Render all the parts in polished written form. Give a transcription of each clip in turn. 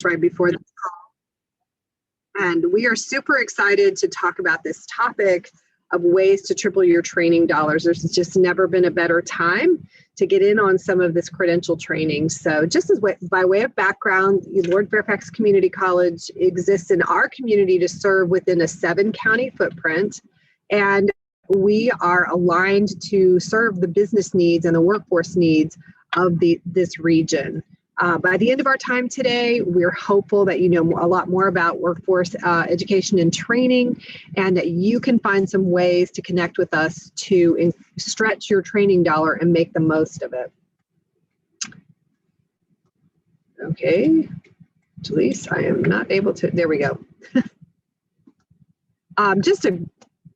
right before this call. And we are super excited to talk about this topic of ways to triple your training dollars. There's just never been a better time to get in on some of this credential training. So just by way of background, Lord Fairfax Community College exists in our community to serve within a 7-county footprint. And we are aligned to serve the business needs and the workforce needs of this region. By the end of our time today, we're hopeful that you know a lot more about workforce education and training, and that you can find some ways to connect with us to stretch your training dollar and make the most of it. Okay, Jaleese, I am not able to, there we go. Just a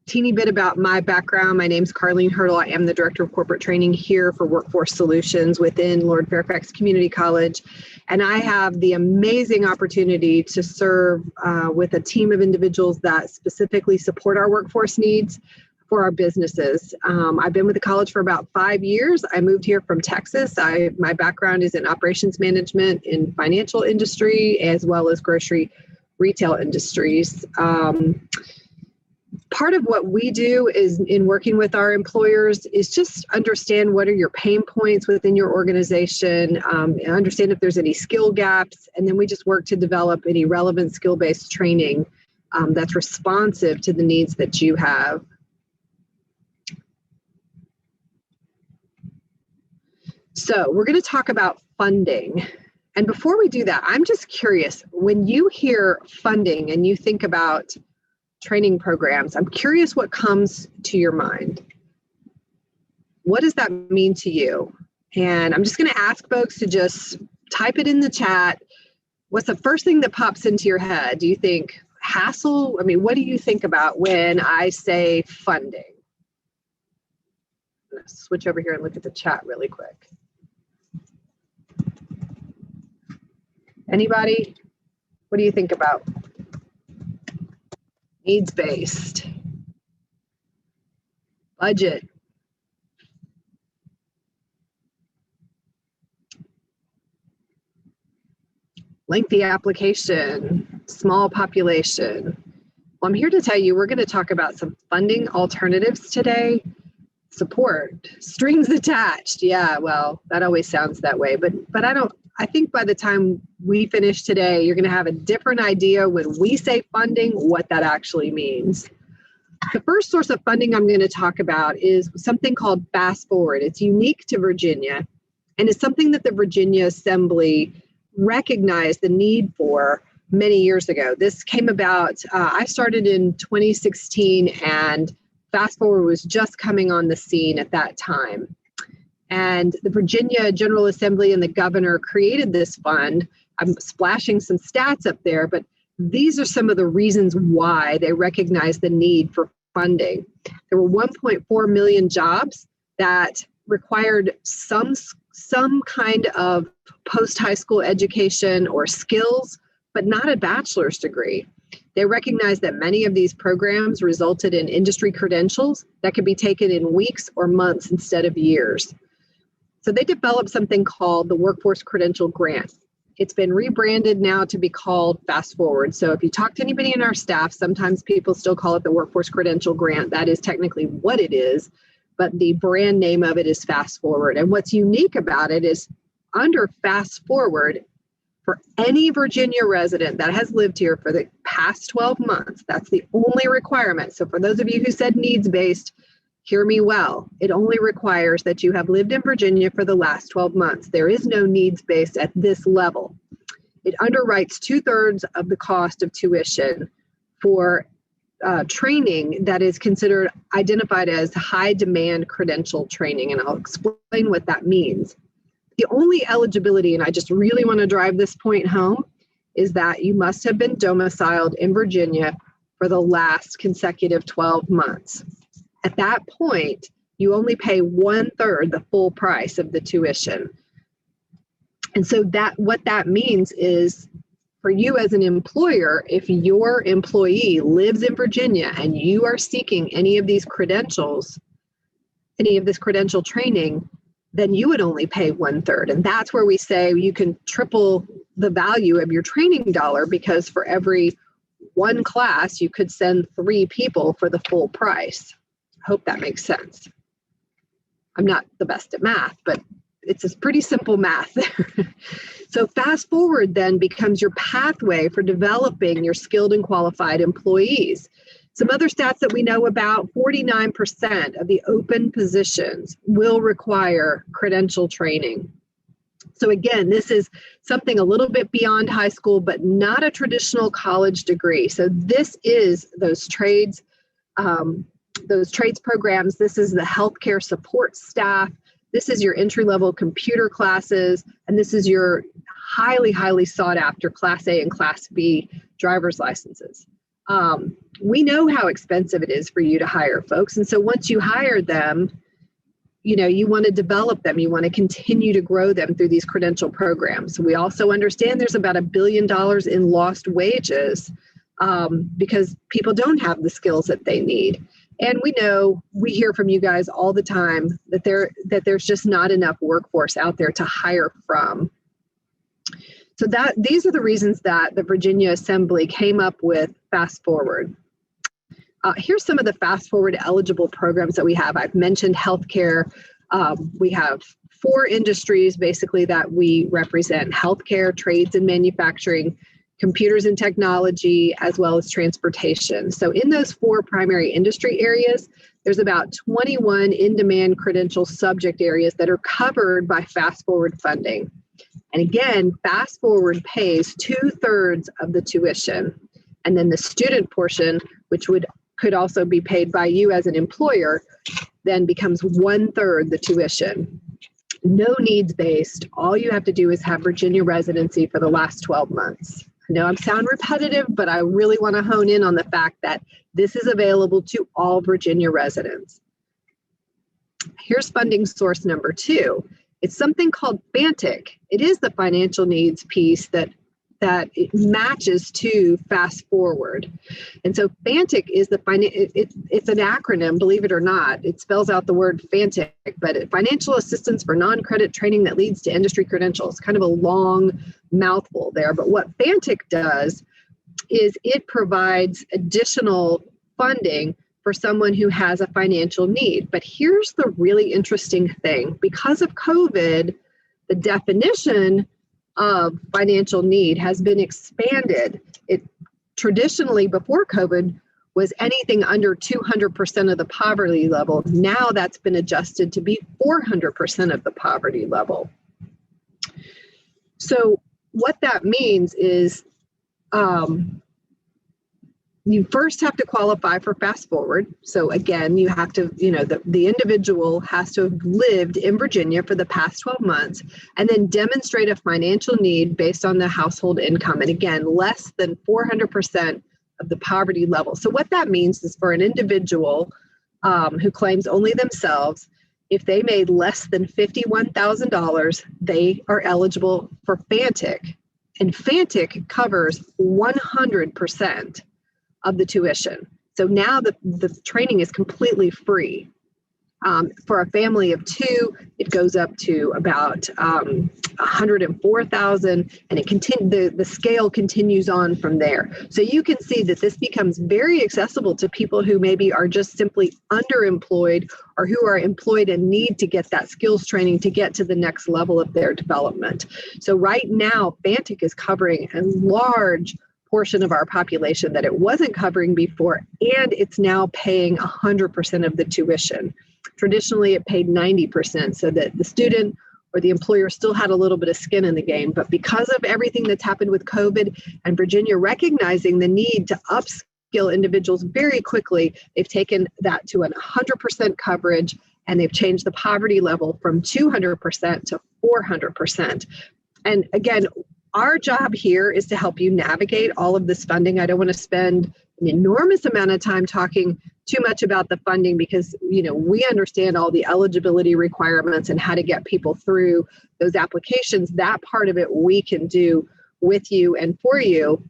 teeny bit about my background. My name's Carlene Hurdle. I am the Director of Corporate Training here for Workforce Solutions within Lord Fairfax Community College. And I have the amazing opportunity to serve with a team of individuals that specifically support our workforce needs for our businesses. I've been with the college for about 5 years. I moved here from Texas. My background is in operations management in financial industry, as well as grocery retail industries. Part of what we do is in working with our employers is just understand what are your pain points within your organization, and understand if there's any skill gaps, and then we just work to develop any relevant skill-based training that's responsive to the needs that you have. So we're going to talk about funding. And before we do that, I'm just curious, when you hear funding and you think about training programs, I'm curious what comes to your mind. What does that mean to you? And I'm just going to ask folks to just type it in the chat. What's the first thing that pops into your head? Do you think hassle? I mean, what do you think about when I say funding? I'm going to switch over here and look at the chat really quick. Anybody? What do you think about? Needs-based, budget, lengthy application, small population. Well, I'm here to tell you we're going to talk about some funding alternatives today. Support, strings attached. Yeah, well, that always sounds that way, but I think by the time we finish today, you're going to have a different idea when we say funding, what that actually means. The first source of funding I'm going to talk about is something called Fast Forward. It's unique to Virginia, and it's something that the Virginia Assembly recognized the need for many years ago. This came about, I started in 2016, and Fast Forward was just coming on the scene at that time. And the Virginia General Assembly and the governor created this fund. I'm splashing some stats up there, but these are some of the reasons why they recognize the need for funding. There were 1.4 million jobs that required some kind of post-high school education or skills, but not a bachelor's degree. They recognized that many of these programs resulted in industry credentials that could be taken in weeks or months instead of years. So they developed something called the Workforce Credential Grant. It's been rebranded now to be called Fast Forward. So if you talk to anybody in our staff, sometimes people still call it the Workforce Credential Grant. That is technically what it is, but the brand name of it is Fast Forward. And what's unique about it is under Fast Forward, for any Virginia resident that has lived here for the past 12 months, that's the only requirement. So for those of you who said needs-based, hear me well. It only requires that you have lived in Virginia for the last 12 months. There is no needs-based at this level. It underwrites 2/3 of the cost of tuition for training that is identified as high-demand credential training, and I'll explain what that means. The only eligibility, and I just really want to drive this point home, is that you must have been domiciled in Virginia for the last consecutive 12 months. At that point, you only pay 1/3 the full price of the tuition. And so what that means is for you as an employer, if your employee lives in Virginia and you are seeking any of these credentials, any of this credential training, then you would only pay 1/3. And that's where we say you can triple the value of your training dollar, because for every one class, you could send 3 people for the full price. I hope that makes sense. I'm not the best at math, but it's a pretty simple math. So Fast Forward then becomes your pathway for developing your skilled and qualified employees. Some other stats that we know about: 49% of the open positions will require credential training. So again, this is something a little bit beyond high school, but not a traditional college degree. So this is those trades programs. This is the healthcare support staff. This is your entry-level computer classes, and this is your highly, highly sought after Class A and Class B driver's licenses. We know how expensive it is for you to hire folks. And so once you hire them, you want to develop them. You want to continue to grow them through these credential programs. We also understand there's about $1 billion in lost wages because people don't have the skills that they need. And we hear from you guys all the time that there's just not enough workforce out there to hire from. So these are the reasons that the Virginia Assembly came up with Fast Forward. Here's some of the Fast Forward eligible programs that we have. I've mentioned healthcare. We have 4 industries basically that we represent: healthcare, trades and manufacturing, computers and technology, as well as transportation. So in those 4 primary industry areas, there's about 21 in-demand credential subject areas that are covered by Fast Forward funding. And again, Fast Forward pays 2/3 of the tuition. And then the student portion, which could also be paid by you as an employer, then becomes 1/3 the tuition. No needs-based. All you have to do is have Virginia residency for the last 12 months. I know I sound repetitive, but I really want to hone in on the fact that this is available to all Virginia residents. Here's funding source number 2. It's something called FANTIC. It is the financial needs piece that it matches to Fast Forward. And so FANTIC is it's an acronym, believe it or not. It spells out the word FANTIC, but financial assistance for non-credit training that leads to industry credentials. Kind of a long mouthful there. But what FANTIC does is it provides additional funding for someone who has a financial need. But here's the really interesting thing. Because of COVID, the definition of financial need has been expanded. It traditionally, before COVID, was anything under 200% of the poverty level. Now that's been adjusted to be 400% of the poverty level. So what that means is you first have to qualify for Fast Forward. So again, you have to, the individual has to have lived in Virginia for the past 12 months and then demonstrate a financial need based on the household income. And again, less than 400% of the poverty level. So what that means is for an individual who claims only themselves, if they made less than $51,000, they are eligible for FANTIC. And FANTIC covers 100% of the tuition. So now the training is completely free. For a family of 2, it goes up to about $104,000, and the scale continues on from there. So you can see that this becomes very accessible to people who maybe are just simply underemployed or who are employed and need to get that skills training to get to the next level of their development. So right now, FANTIC is covering a large portion of our population that it wasn't covering before, and it's now paying 100% of the tuition. Traditionally, it paid 90%, so that the student or the employer still had a little bit of skin in the game. But because of everything that's happened with COVID and Virginia recognizing the need to upskill individuals very quickly, they've taken that to 100% coverage, and they've changed the poverty level from 200% to 400%. And again, our job here is to help you navigate all of this funding. I don't want to spend an enormous amount of time talking too much about the funding because, we understand all the eligibility requirements and how to get people through those applications. That part of it we can do with you and for you.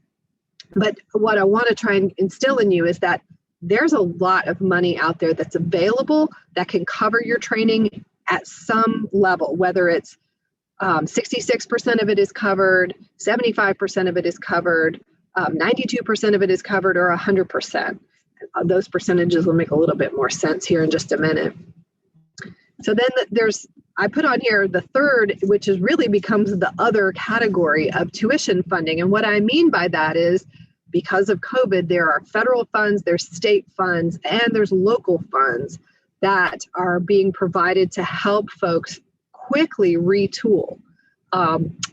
But what I want to try and instill in you is that there's a lot of money out there that's available that can cover your training at some level, whether it's 66% of it is covered, 75% of it is covered, 92% of it is covered, or 100%. Those percentages will make a little bit more sense here in just a minute. So then I put on here the third, which is really becomes the other category of tuition funding. And what I mean by that is, because of COVID, there are federal funds, there's state funds, and there's local funds that are being provided to help folks quickly retool.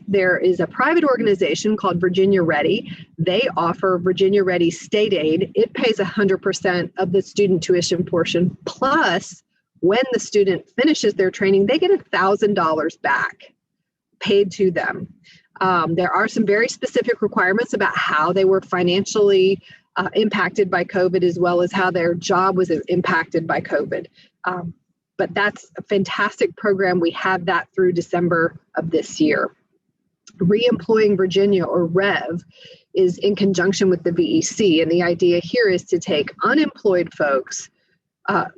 There is a private organization called Virginia Ready. They offer Virginia Ready state aid. It pays 100% of the student tuition portion. Plus, when the student finishes their training, they get $1,000 back paid to them. There are some very specific requirements about how they were financially impacted by COVID, as well as how their job was impacted by COVID. But that's a fantastic program. We have that through December of this year. Reemploying Virginia, or REV, is in conjunction with the VEC. And the idea here is to take unemployed folks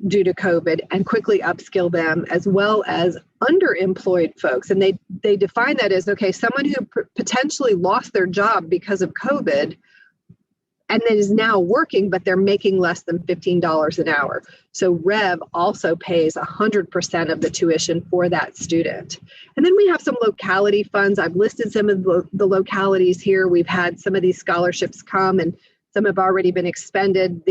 due to COVID and quickly upskill them, as well as underemployed folks. And they define that as, okay, someone who potentially lost their job because of COVID and then is now working, but they're making less than $15 an hour. So REV also pays 100% of the tuition for that student. And then we have some locality funds. I've listed some of the localities here. We've had some of these scholarships come, and some have already been expended.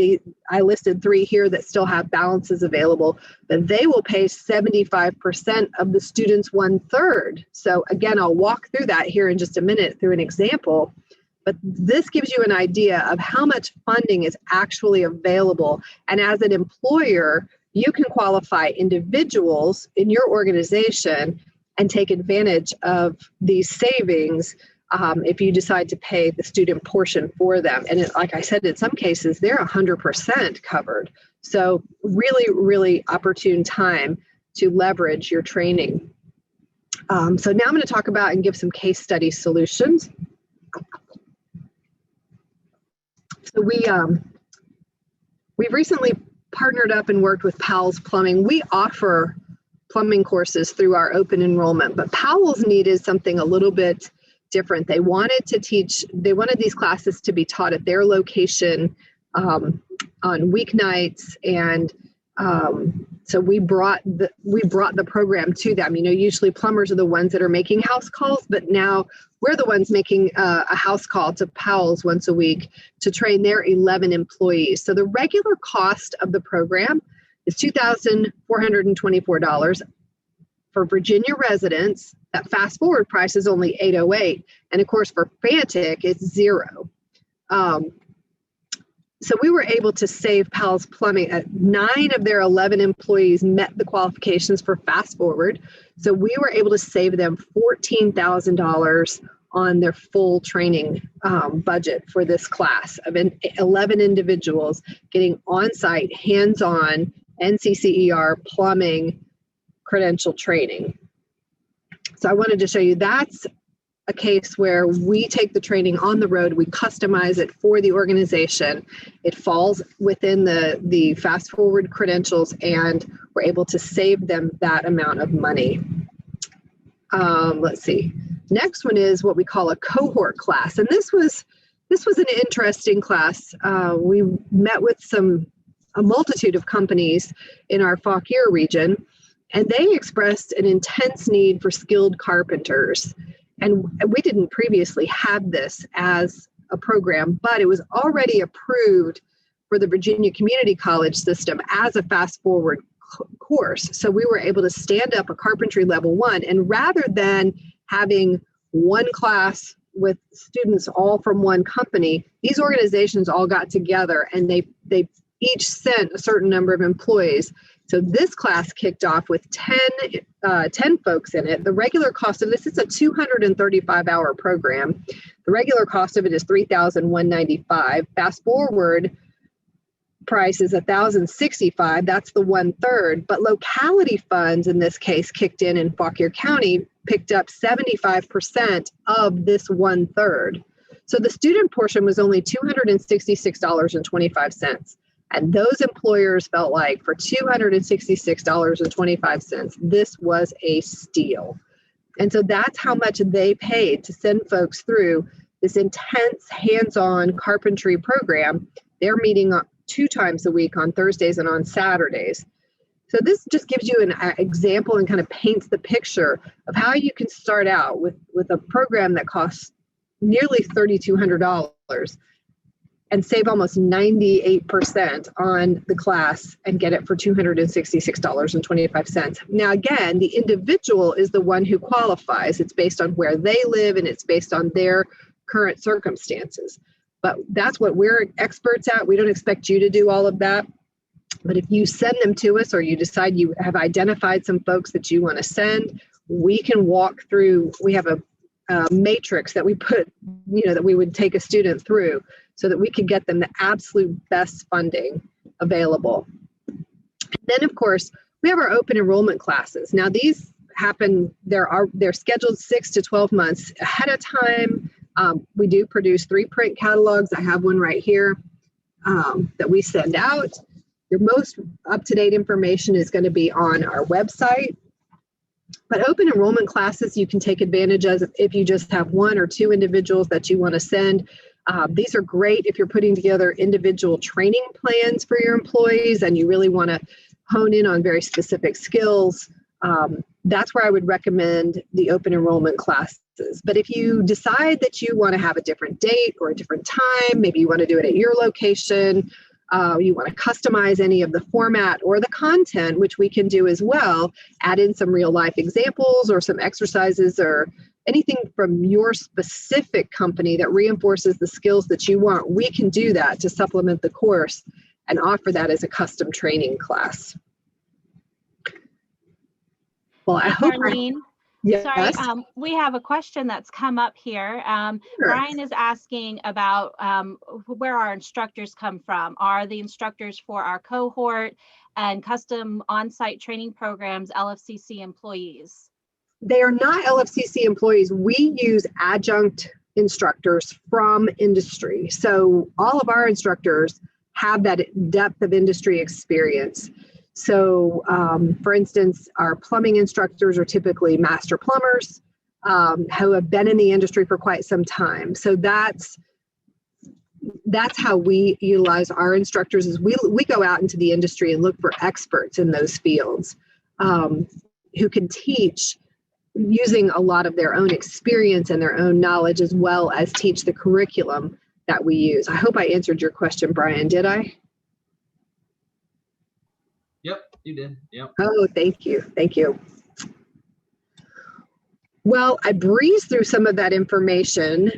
I listed 3 here that still have balances available, but they will pay 75% of the students 1/3. So again, I'll walk through that here in just a minute through an example. But this gives you an idea of how much funding is actually available. And as an employer, you can qualify individuals in your organization and take advantage of these savings if you decide to pay the student portion for them. And like I said, in some cases, they're 100% covered. So really, really opportune time to leverage your training. So now I'm going to talk about and give some case study solutions. So we've recently partnered up and worked with Powell's Plumbing. We offer plumbing courses through our open enrollment, but Powell's needed something a little bit different. They wanted these classes to be taught at their location on weeknights, and so we brought the program to them. You know, usually plumbers are the ones that are making house calls, but now we're the ones making a house call to Powell's once a week to train their 11 employees. So the regular cost of the program is $2,424. For Virginia residents, that fast forward price is only $808. And of course, for Fantic, it's $0. So we were able to save Powell's Plumbing. 9 of their 11 employees met the qualifications for fast forward. So we were able to save them $14,000 on their full training budget for this class of 11 individuals getting on-site, hands-on NCCER plumbing credential training. So I wanted to show you that's a case where we take the training on the road, we customize it for the organization. It falls within the fast forward credentials, and we're able to save them that amount of money. Let's see. Next one is what we call a cohort class. And this was an interesting class. We met with a multitude of companies in our Fauquier region, and they expressed an intense need for skilled carpenters. And we didn't previously have this as a program, but it was already approved for the Virginia Community College system as a fast forward course. So we were able to stand up a Carpentry Level 1, and rather than having one class with students all from one company, these organizations all got together and they each sent a certain number of employees. So this class kicked off with 10 folks in it. The regular cost of this is a 235-hour program. The regular cost of it is $3,195. Fast forward price is $1,065. That's the 1/3. But locality funds in this case kicked in Fauquier County, picked up 75% of this 1/3. So the student portion was only $266.25. And those employers felt like for $266.25, this was a steal. And so that's how much they paid to send folks through this intense hands-on carpentry program. They're meeting 2 times a week on Thursdays and on Saturdays. So this just gives you an example and kind of paints the picture of how you can start out with a program that costs nearly $3,200 and save almost 98% on the class and get it for $266.25. Now, again, the individual is the one who qualifies. It's based on where they live and it's based on their current circumstances. But that's what we're experts at. We don't expect you to do all of that. But if you send them to us or you decide you have identified some folks that you want to send, we can walk through. We have a matrix that we put, that we would take a student through so that we could get them the absolute best funding available. And then, of course, we have our open enrollment classes. Now, these happen, they're scheduled 6 to 12 months ahead of time. We do produce 3 print catalogs. I have one right here that we send out. Your most up-to-date information is going to be on our website. But open enrollment classes you can take advantage of if you just have 1 or 2 individuals that you want to send. These are great if you're putting together individual training plans for your employees and you really want to hone in on very specific skills. That's where I would recommend the open enrollment classes. But if you decide that you want to have a different date or a different time, maybe you want to do it at your location, you want to customize any of the format or the content, which we can do as well, add in some real life examples or some exercises or anything from your specific company that reinforces the skills that you want, we can do that to supplement the course and offer that as a custom training class. Well, I hope Arlene. Yes. Sorry, we have a question that's come up here. Sure. Brian is asking about where our instructors come from. Are the instructors for our cohort and custom on-site training programs LFCC employees? They are not LFCC employees. We use adjunct instructors from industry. So all of our instructors have that depth of industry experience. So, for instance, our plumbing instructors are typically master plumbers who have been in the industry for quite some time. So that's how we utilize our instructors is we go out into the industry and look for experts in those fields who can teach using a lot of their own experience and their own knowledge as well as teach the curriculum that we use. I hope I answered your question, Brian. Did I? Yep, you did. Yep. Oh, thank you. Thank you. Well, I breezed through some of that information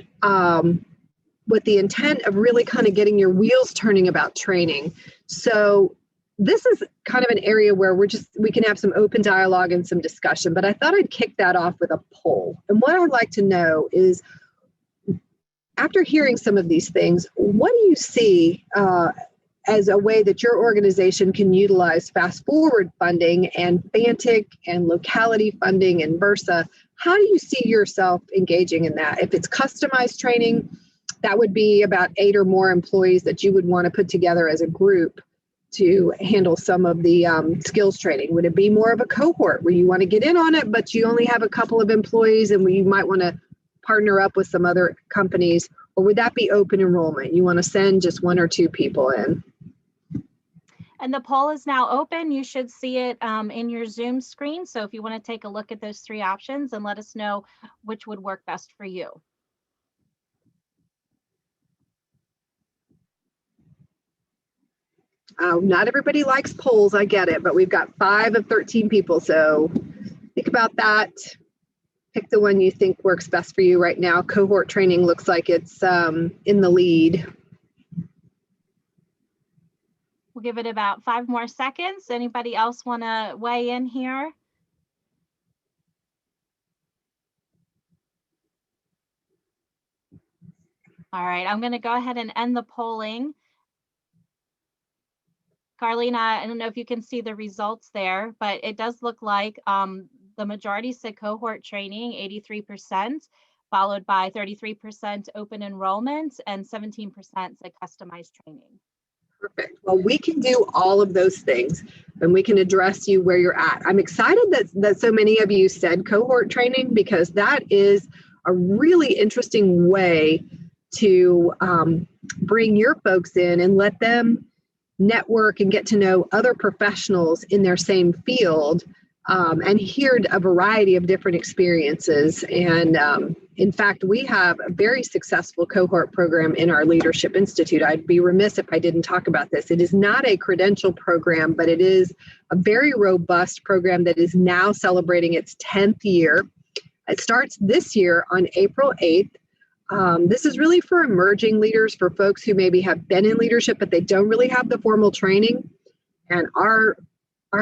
with the intent of really kind of getting your wheels turning about training. So this is kind of an area where we can have some open dialogue and some discussion, but I thought I'd kick that off with a poll. And what I'd like to know is, after hearing some of these things, what do you see as a way that your organization can utilize fast forward funding and FANTIC and locality funding and Versa? How do you see yourself engaging in that? If it's customized training, that would be about 8 or more employees that you would want to put together as a group to handle some of the skills training. Would it be more of a cohort where you want to get in on it, but you only have a couple of employees and you might want to partner up with some other companies? Or would that be open enrollment? You want to send just 1 or 2 people in? And the poll is now open. You should see it in your Zoom screen. So if you want to take a look at those 3 options and let us know which would work best for you. Not everybody likes polls, I get it, but we've got 5 of 13 people. So think about that. Pick the one you think works best for you right now. Cohort training looks like it's in the lead. We'll give it about 5 more seconds. Anybody else want to weigh in here? All right, I'm going to go ahead and end the polling. Carlene, I don't know if you can see the results there, but it does look like the majority said cohort training, 83%, followed by 33% open enrollment and 17% said customized training. Perfect. Well, we can do all of those things and we can address you where you're at. I'm excited that so many of you said cohort training, because that is a really interesting way to bring your folks in and let them network and get to know other professionals in their same field, and hear a variety of different experiences. And in fact, we have a very successful cohort program in our Leadership Institute. I'd be remiss if I didn't talk about this. It is not a credential program, but it is a very robust program that is now celebrating its 10th year. It starts this year on April 8th. This is really for emerging leaders, for folks who maybe have been in leadership, but they don't really have the formal training. And our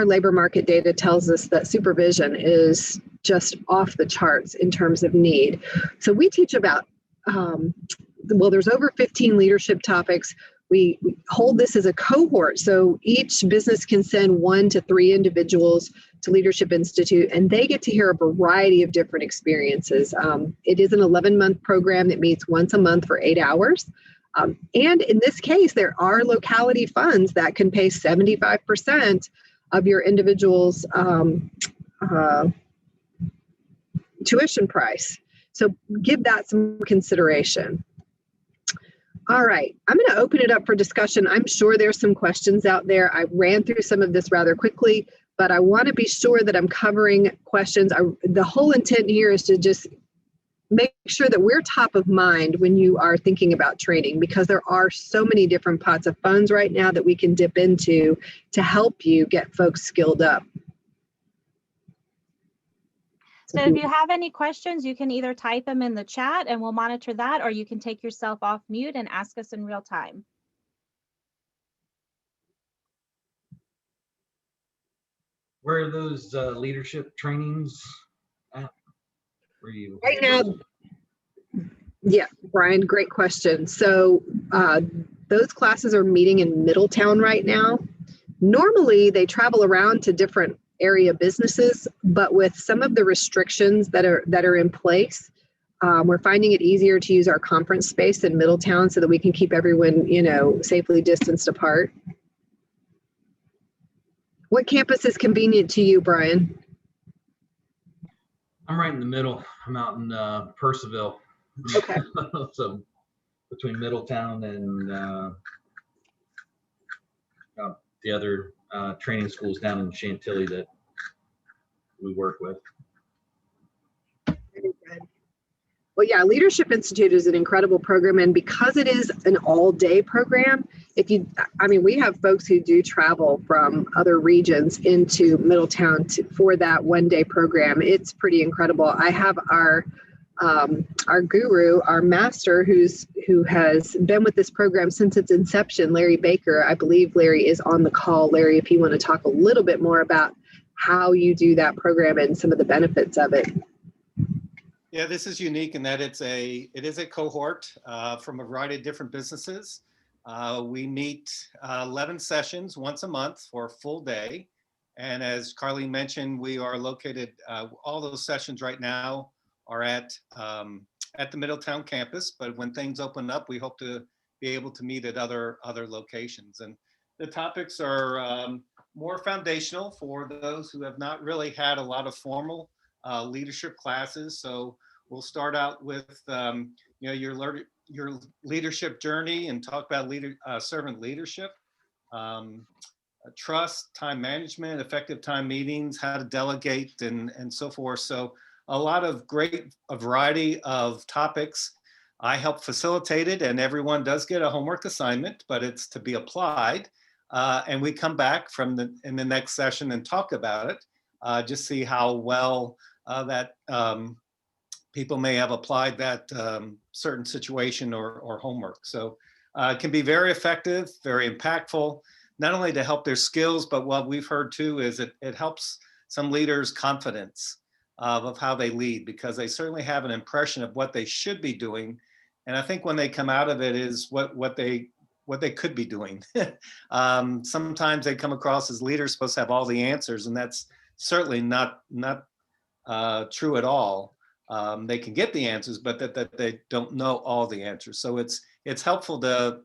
labor market data tells us that supervision is just off the charts in terms of need. So we teach about, there's over 15 leadership topics. We hold this as a cohort. So each business can send 1 to 3 individuals to Leadership Institute, and they get to hear a variety of different experiences. It is an 11-month program that meets once a month for 8 hours. And in this case, there are locality funds that can pay 75% of your individual's tuition price. So give that some consideration. All right, I'm going to open it up for discussion. I'm sure there's some questions out there. I ran through some of this rather quickly, but I want to be sure that I'm covering questions. The whole intent here is to just make sure that we're top of mind when you are thinking about training, because there are so many different pots of funds right now that we can dip into to help you get folks skilled up. So if you have any questions, you can either type them in the chat and we'll monitor that, or you can take yourself off mute and ask us in real time. Where are those leadership trainings at? Where you Right now, yeah, Brian, great question. So those classes are meeting in Middletown right now. Normally, they travel around to different area businesses, but with some of the restrictions that are in place, we're finding it easier to use our conference space in Middletown so that we can keep everyone, safely distanced apart. What campus is convenient to you, Brian? I'm right in the middle. I'm out in Purcellville. Okay. So between Middletown and the other training schools down in Chantilly that we work with. Very good. Well, yeah, Leadership Institute is an incredible program, and because it is an all-day program, we have folks who do travel from other regions into Middletown for that one-day program. It's pretty incredible. I have our guru, our master, who has been with this program since its inception, Larry Baker. I believe Larry is on the call. Larry, if you want to talk a little bit more about how you do that program and some of the benefits of it. Yeah, this is unique in that it is a cohort from a variety of different businesses. We meet 11 sessions once a month for a full day. And as Carlene mentioned, we are located, all those sessions right now are at the Middletown campus, but when things open up, we hope to be able to meet at other locations. And the topics are more foundational for those who have not really had a lot of formal leadership classes. So we'll start out with your leadership journey and talk about servant leadership, trust, time management, effective time meetings, how to delegate, and so forth. So a lot of a variety of topics. I help facilitate it, and everyone does get a homework assignment, but it's to be applied. And we come back in the next session and talk about it, just see how well that people may have applied that certain situation or homework. So it can be very effective, very impactful, not only to help their skills, but what we've heard too is it helps some leaders' confidence of how they lead, because they certainly have an impression of what they should be doing. And I think when they come out of it is what they could be doing. Sometimes they come across as leaders supposed to have all the answers, and that's certainly not true at all. They can get the answers, but that they don't know all the answers. So it's helpful to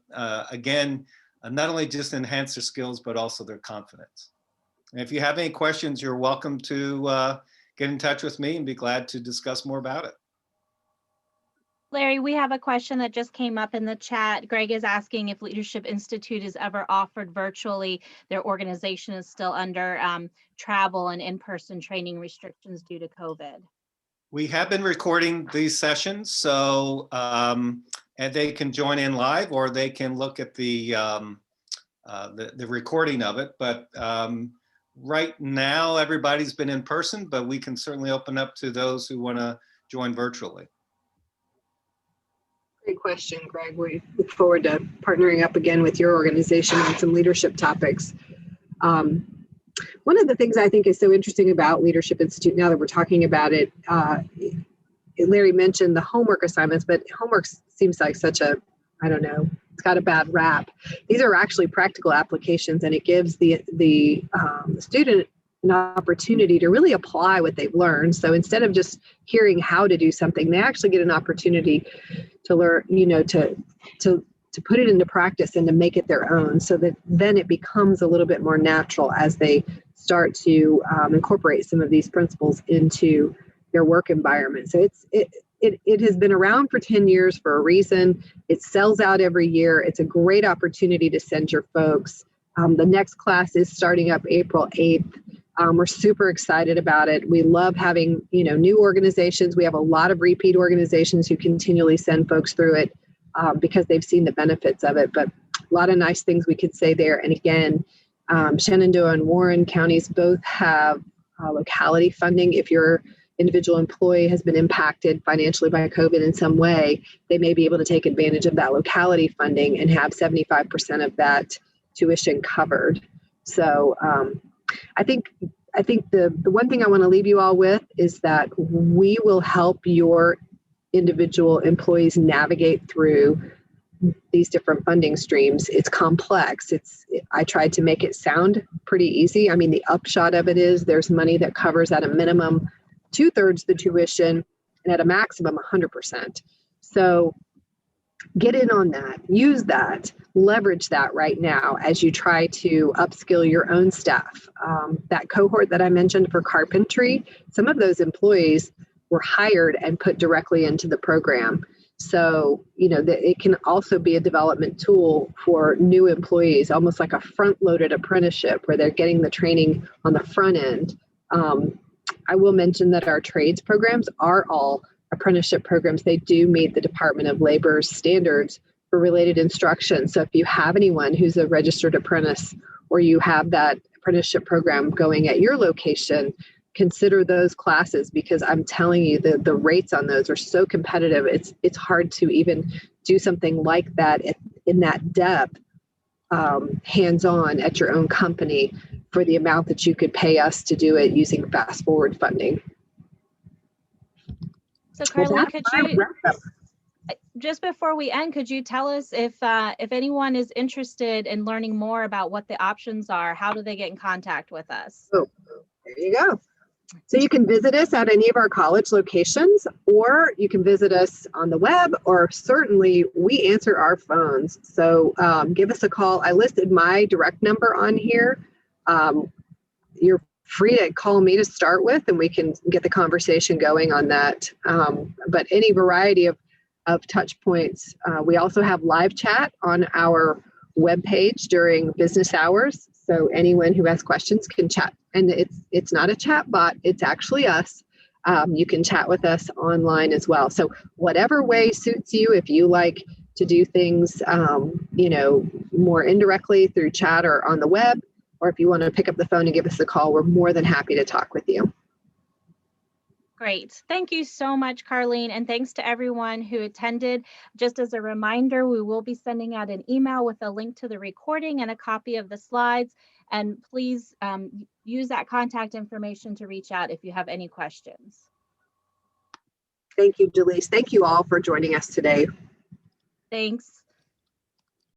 again not only just enhance their skills, but also their confidence. And if you have any questions, you're welcome to get in touch with me and be glad to discuss more about it. Larry, we have a question that just came up in the chat. Greg is asking if Leadership Institute is ever offered virtually. Their organization is still under travel and in-person training restrictions due to COVID. We have been recording these sessions, so and they can join in live, or they can look at the recording of it. But right now, everybody's been in person, but we can certainly open up to those who want to join virtually. Great question, Greg. We look forward to partnering up again with your organization on some leadership topics. One of the things I think is so interesting about Leadership Institute, now that we're talking about it, Larry mentioned the homework assignments, but homework seems like such a, I don't know, it's got a bad rap. These are actually practical applications, and it gives the student an opportunity to really apply what they've learned. So instead of just hearing how to do something, they actually get an opportunity to learn, to put it into practice and to make it their own, so that then it becomes a little bit more natural as they start to incorporate some of these principles into their work environment. So it has been around for 10 years for a reason. It sells out every year. It's a great opportunity to send your folks. The next class is starting up April 8th. We're super excited about it. We love having, new organizations. We have a lot of repeat organizations who continually send folks through it because they've seen the benefits of it. But a lot of nice things we could say there. And again, Shenandoah and Warren counties both have locality funding. If your individual employee has been impacted financially by COVID in some way, they may be able to take advantage of that locality funding and have 75% of that tuition covered. So I think the one thing I want to leave you all with is that we will help your individual employees navigate through these different funding streams. It's complex. I tried to make it sound pretty easy. I mean, the upshot of it is there's money that covers at a minimum 2/3 the tuition and at a maximum 100%. So get in on that, use that, leverage that right now as you try to upskill your own staff. That cohort that I mentioned for carpentry, some of those employees were hired and put directly into the program. So, it can also be a development tool for new employees, almost like a front-loaded apprenticeship where they're getting the training on the front end. I will mention that our trades programs are all apprenticeship programs. They do meet the Department of Labor's standards for related instruction. So if you have anyone who's a registered apprentice, or you have that apprenticeship program going at your location, consider those classes, because I'm telling you the rates on those are so competitive. It's hard to even do something like that in that depth, hands-on at your own company for the amount that you could pay us to do it using fast forward funding. So Carlene, could you, just before we end, could you tell us if anyone is interested in learning more about what the options are, how do they get in contact with us? Oh, there you go. So you can visit us at any of our college locations, or you can visit us on the web, or certainly we answer our phones. So give us a call. I listed my direct number on here. You're free to call me to start with, and we can get the conversation going on that. But any variety of touch points. We also have live chat on our webpage during business hours. So anyone who has questions can chat. And it's not a chat bot, it's actually us. You can chat with us online as well. So whatever way suits you, if you like to do things, more indirectly through chat or on the web, or if you want to pick up the phone and give us a call, we're more than happy to talk with you. Great. Thank you so much, Carlene. And thanks to everyone who attended. Just as a reminder, we will be sending out an email with a link to the recording and a copy of the slides. And please use that contact information to reach out if you have any questions. Thank you, Delise. Thank you all for joining us today. Thanks.